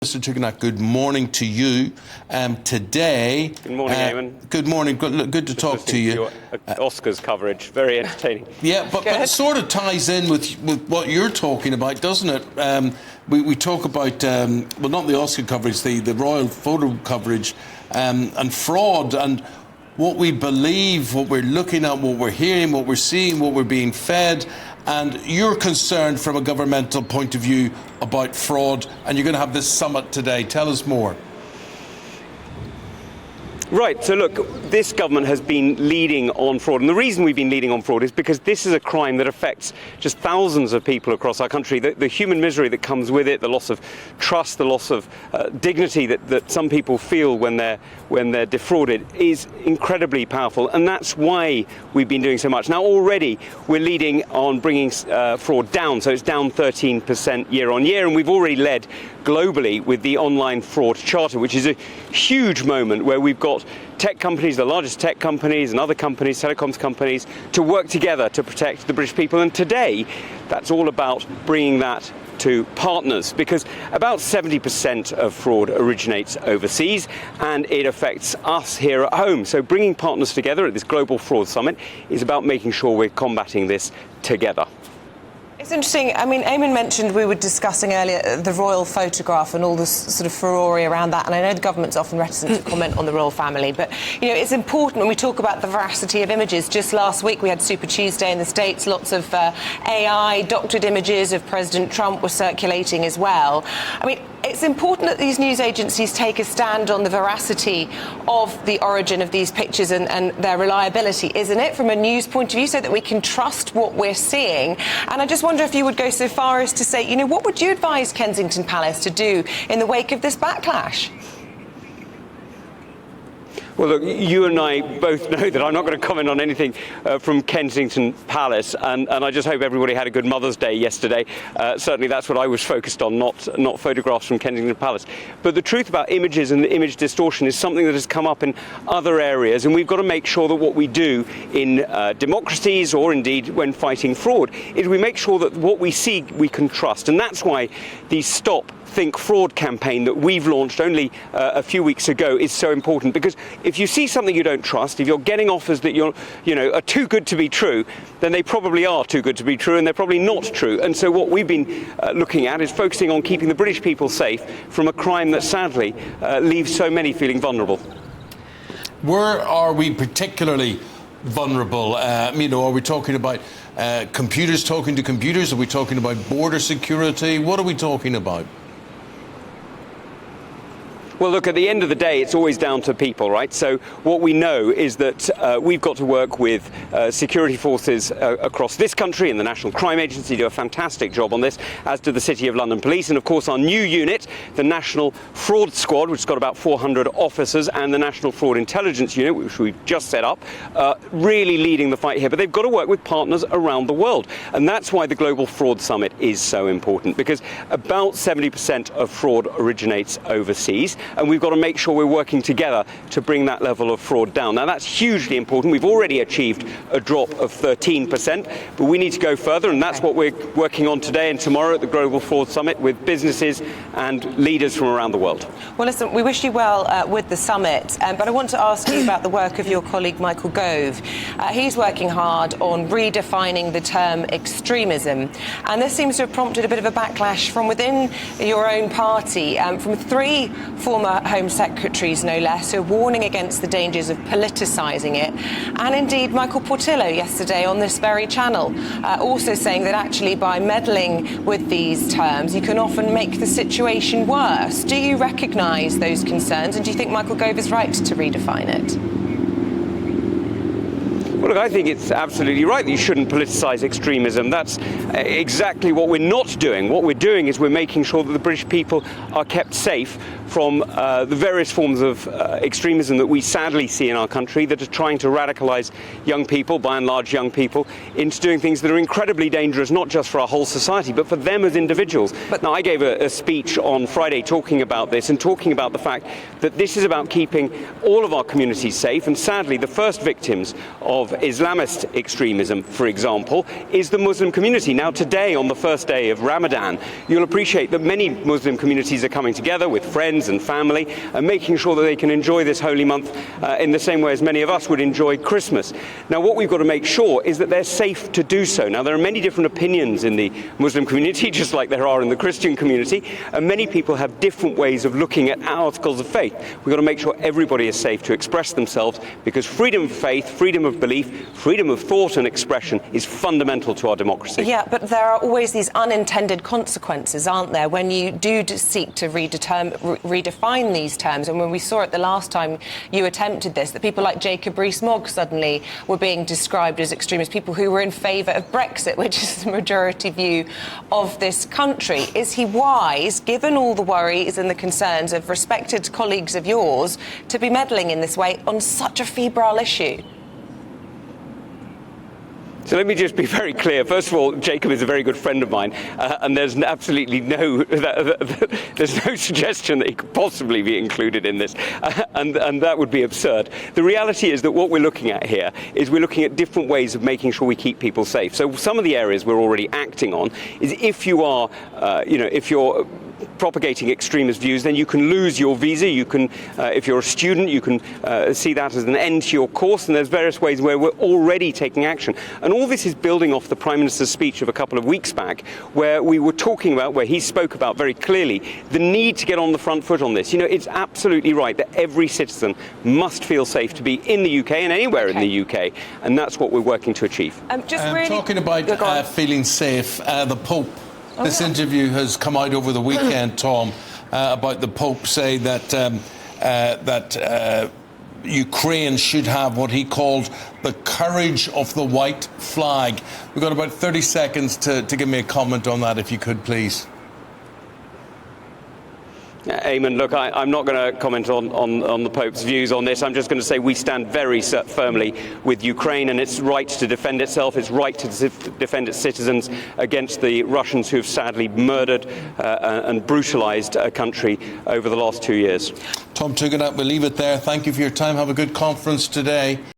Mr. Tugendhat, good morning to you. Today... Good morning, Eamon. Good morning. Good to talk to you. Your Oscars coverage, very entertaining. Yeah, but it sort of ties in with what you're talking about, doesn't it? We talk about, well, not the Oscar coverage, the royal photo coverage, and fraud, and what we believe, what we're looking at, what we're hearing, what we're seeing, what we're being fed. And you're concerned from a governmental point of view about fraud, and you're going to have this summit today. Tell us more. Right, so look, this government has been leading on fraud, and the reason we've been leading on fraud is because this is a crime that affects just thousands of people across our country. The human misery that comes with it, the loss of trust, the loss of dignity that some people feel when they're defrauded is incredibly powerful, and that's why we've been doing so much. Now already we're leading on bringing fraud down, so it's down 13% year on year, and we've already led globally with the online fraud charter, which is a huge moment where we've got tech companies, the largest tech companies and other companies, telecoms companies, to work together to protect the British people. And today, that's all about bringing that to partners, because about 70% of fraud originates overseas and it affects us here at home. So bringing partners together at this Global Fraud Summit is about making sure we're combating this together. It's interesting. I mean, Eamon mentioned, we were discussing earlier, the royal photograph and all the sort of furore around that. And I know the government's often reticent to comment on the royal family, but, you know, it's important when we talk about the veracity of images. Just last week we had Super Tuesday in the States. Lots of AI doctored images of President Trump were circulating as well. I mean, it's important that these news agencies take a stand on the veracity of the origin of these pictures and their reliability, isn't it, from a news point of view, so that we can trust what we're seeing. And I just wonder if you would go so far as to say, you know, what would you advise Kensington Palace to do in the wake of this backlash? Well, look, you and I both know that I'm not going to comment on anything from Kensington Palace, and I just hope everybody had a good Mother's Day yesterday. Certainly that's what I was focused on, not photographs from Kensington Palace. But the truth about images and image distortion is something that has come up in other areas, and we've got to make sure that what we do in democracies, or indeed when fighting fraud, is we make sure that what we see we can trust. And that's why the Stop Think Fraud campaign that we've launched only a few weeks ago is so important, because if you see something you don't trust, if you're getting offers that are too good to be true, then they probably are too good to be true, and they're probably not true. And so what we've been looking at is focusing on keeping the British people safe from a crime that sadly leaves so many feeling vulnerable. Where are we particularly vulnerable? Are we talking about computers talking to computers? Are we talking about border security? What are we talking about? Well, look, at the end of the day, it's always down to people, right? So what we know is that we've got to work with security forces across this country, and the National Crime Agency do a fantastic job on this, as do the City of London Police, and of course our new unit, the National Fraud Squad, which has got about 400 officers, and the National Fraud Intelligence Unit, which we've just set up, really leading the fight here. But they've got to work with partners around the world, and that's why the Global Fraud Summit is so important, because about 70% of fraud originates overseas, and we've got to make sure we're working together to bring that level of fraud down. Now, that's hugely important. We've already achieved a drop of 13%, but we need to go further, and that's what we're working on today and tomorrow at the Global Fraud Summit with businesses and leaders from around the world. Well, listen, we wish you well with the summit, but I want to ask you about the work of your colleague Michael Gove. He's working hard on redefining the term extremism, and this seems to have prompted a bit of a backlash from within your own party, from three former Home Secretaries, no less, who are warning against the dangers of politicising it. And indeed, Michael Portillo yesterday on this very channel also saying that actually by meddling with these terms, you can often make the situation worse. Do you recognise those concerns, and do you think Michael Gove is right to redefine it? Well, look, I think it's absolutely right that you shouldn't politicise extremism. That's exactly what we're not doing. What we're doing is we're making sure that the British people are kept safe from the various forms of extremism that we sadly see in our country that are trying to radicalise young people, by and large young people, into doing things that are incredibly dangerous, not just for our whole society, but for them as individuals. Now, I gave a speech on Friday talking about this and talking about the fact that this is about keeping all of our communities safe, and sadly the first victims of Islamist extremism, for example, is the Muslim community. Now today, on the first day of Ramadan, you'll appreciate that many Muslim communities are coming together with friends and family and making sure that they can enjoy this holy month in the same way as many of us would enjoy Christmas. Now what we've got to make sure is that they're safe to do so. Now there are many different opinions in the Muslim community, just like there are in the Christian community, and many people have different ways of looking at articles of faith. We've got to make sure everybody is safe to express themselves, because freedom of faith, freedom of belief, freedom of thought and expression is fundamental to our democracy. Yeah, but there are always these unintended consequences, aren't there, when you do seek to redefine these terms. And when we saw it the last time you attempted this, that people like Jacob Rees-Mogg suddenly were being described as extremists, people who were in favour of Brexit, which is the majority view of this country. Is he wise, given all the worries and the concerns of respected colleagues of yours, to be meddling in this way on such a febrile issue? So let me just be very clear. First of all, Jacob is a very good friend of mine, and there's absolutely there's no suggestion that he could possibly be included in this, and that would be absurd. The reality is that what we're looking at here is we're looking at different ways of making sure we keep people safe. So some of the areas we're already acting on is if you are, if you're propagating extremist views, then you can lose your visa. You can, if you're a student, you can see that as an end to your course, and there's various ways where we're already taking action. And all this is building off the Prime Minister's speech of a couple of weeks back, where we were talking about, where he spoke about very clearly the need to get on the front foot on this. You know, it's absolutely right that every citizen must feel safe to be in the UK and anywhere in the UK, and that's what we're working to achieve. Talking about feeling safe, the Pope. This interview has come out over the weekend, Tom, about the Pope saying that Ukraine should have what he called the courage of the white flag. We've got about 30 seconds to give me a comment on that, if you could, please. Eamon, look, I'm not going to comment on the Pope's views on this. I'm just going to say we stand very firmly with Ukraine and its right to defend itself, its right to defend its citizens against the Russians who have sadly murdered and brutalised a country over the last 2 years. Tom Tugendhat, we'll leave it there. Thank you for your time. Have a good conference today.